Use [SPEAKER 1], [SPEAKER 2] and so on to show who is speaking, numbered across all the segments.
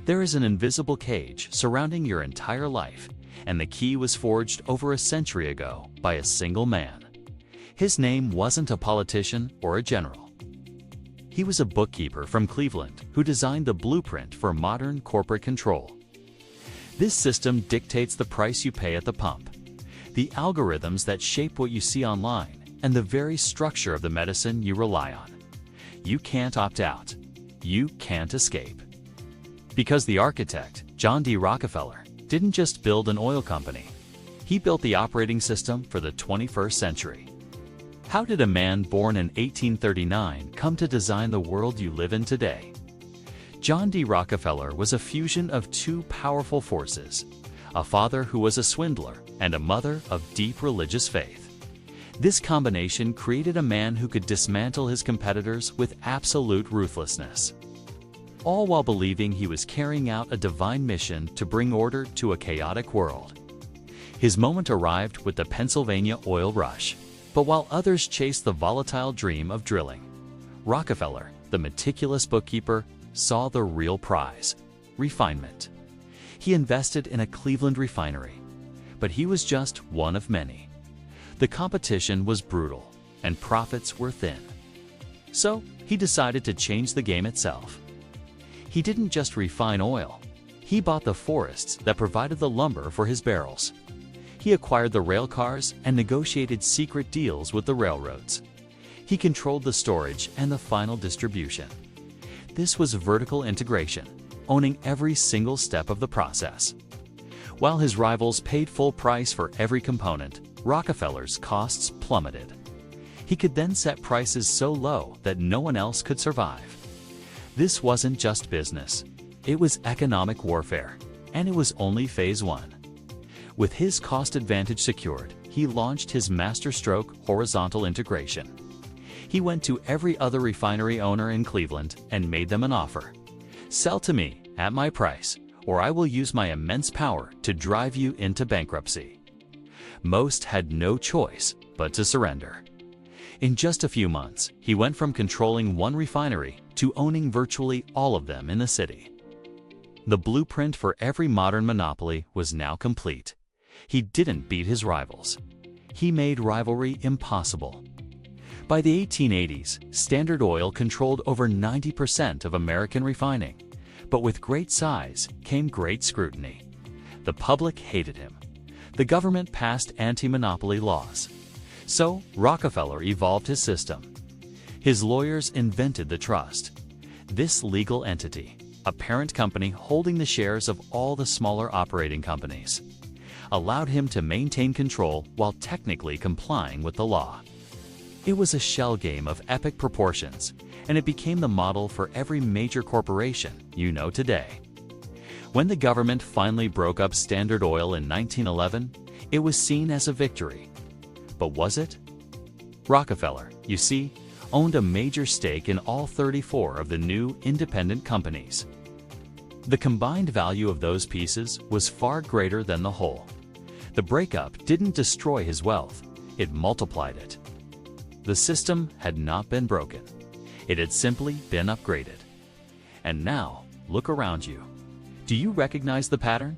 [SPEAKER 1] There is an invisible cage surrounding your entire life, and the key was forged over a century ago by a single man. His name wasn't a politician or a general. He was a bookkeeper from Cleveland who designed the blueprint for modern corporate control. This system dictates the price you pay at the pump, the algorithms that shape what you see online, and the very structure of the medicine you rely on. You can't opt out. You can't escape. Because the architect, John D. Rockefeller, didn't just build an oil company. He built the operating system for the 21st century. How did a man born in 1839 come to design the world you live in today? John D. Rockefeller was a fusion of two powerful forces, a father who was a swindler and a mother of deep religious faith. This combination created a man who could dismantle his competitors with absolute ruthlessness, all while believing he was carrying out a divine mission to bring order to a chaotic world. His moment arrived with the Pennsylvania oil rush, but while others chased the volatile dream of drilling, Rockefeller, the meticulous bookkeeper, saw the real prize: refinement. He invested in a Cleveland refinery, but he was just one of many. The competition was brutal, and profits were thin. So he decided to change the game itself. He didn't just refine oil. He bought the forests that provided the lumber for his barrels. He acquired the rail cars and negotiated secret deals with the railroads. He controlled the storage and the final distribution. This was vertical integration, owning every single step of the process. While his rivals paid full price for every component, Rockefeller's costs plummeted. He could then set prices so low that no one else could survive. This wasn't just business. It was economic warfare, and it was only phase one. With his cost advantage secured, he launched his masterstroke horizontal integration. He went to every other refinery owner in Cleveland and made them an offer. Sell to me at my price, or I will use my immense power to drive you into bankruptcy. Most had no choice but to surrender. In just a few months, he went from controlling one refinery to owning virtually all of them in the city. The blueprint for every modern monopoly was now complete. He didn't beat his rivals. He made rivalry impossible. By the 1880s, Standard Oil controlled over 90% of American refining. But with great size came great scrutiny. The public hated him. The government passed anti-monopoly laws. So Rockefeller evolved his system. His lawyers invented the trust. This legal entity, a parent company holding the shares of all the smaller operating companies, allowed him to maintain control while technically complying with the law. It was a shell game of epic proportions, and it became the model for every major corporation you know today. When the government finally broke up Standard Oil in 1911, it was seen as a victory. But was it? Rockefeller, you see, owned a major stake in all 34 of the new independent companies. The combined value of those pieces was far greater than the whole. The breakup didn't destroy his wealth, it multiplied it. The system had not been broken. It had simply been upgraded. And now, look around you. Do you recognize the pattern?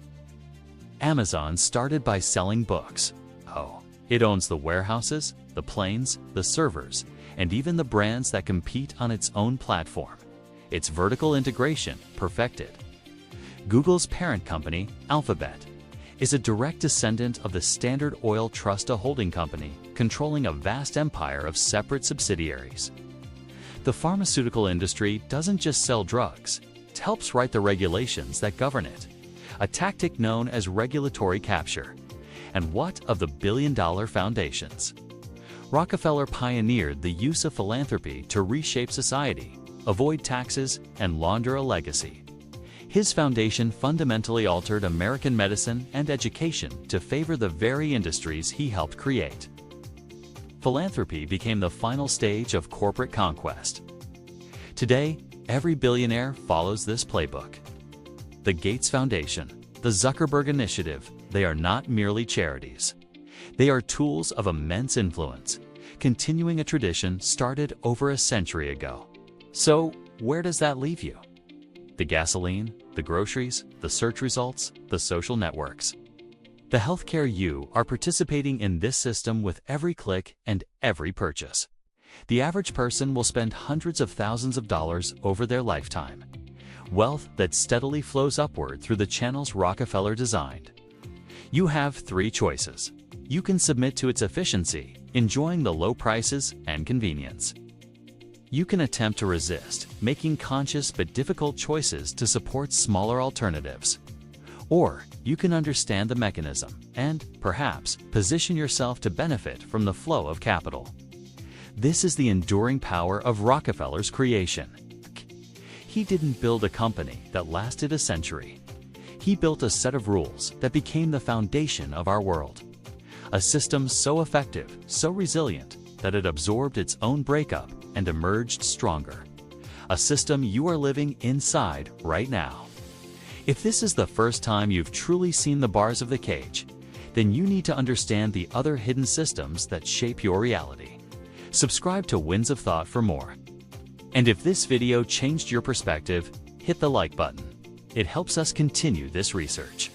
[SPEAKER 1] Amazon started by selling books. Oh, it owns the warehouses, the planes, the servers, and even the brands that compete on its own platform. Its vertical integration perfected. Google's parent company, Alphabet, is a direct descendant of the Standard Oil Trust, a holding company controlling a vast empire of separate subsidiaries. The pharmaceutical industry doesn't just sell drugs, it helps write the regulations that govern it, a tactic known as regulatory capture. And what of the billion-dollar foundations? Rockefeller pioneered the use of philanthropy to reshape society, avoid taxes, and launder a legacy. His foundation fundamentally altered American medicine and education to favor the very industries he helped create. Philanthropy became the final stage of corporate conquest. Today, every billionaire follows this playbook. The Gates Foundation, the Zuckerberg Initiative, they are not merely charities. They are tools of immense influence, continuing a tradition started over a century ago. So, where does that leave you? The gasoline, the groceries, the search results, the social networks. The healthcare you are participating in this system with every click and every purchase. The average person will spend hundreds of thousands of dollars over their lifetime. Wealth that steadily flows upward through the channels Rockefeller designed. You have three choices. You can submit to its efficiency, enjoying the low prices and convenience. You can attempt to resist, making conscious but difficult choices to support smaller alternatives. Or you can understand the mechanism and, perhaps, position yourself to benefit from the flow of capital. This is the enduring power of Rockefeller's creation. He didn't build a company that lasted a century. He built a set of rules that became the foundation of our world. A system so effective, so resilient, that it absorbed its own breakup and emerged stronger. A system you are living inside right now. If this is the first time you've truly seen the bars of the cage, then you need to understand the other hidden systems that shape your reality. Subscribe to Winds of Thought for more. And if this video changed your perspective, hit the like button. It helps us continue this research.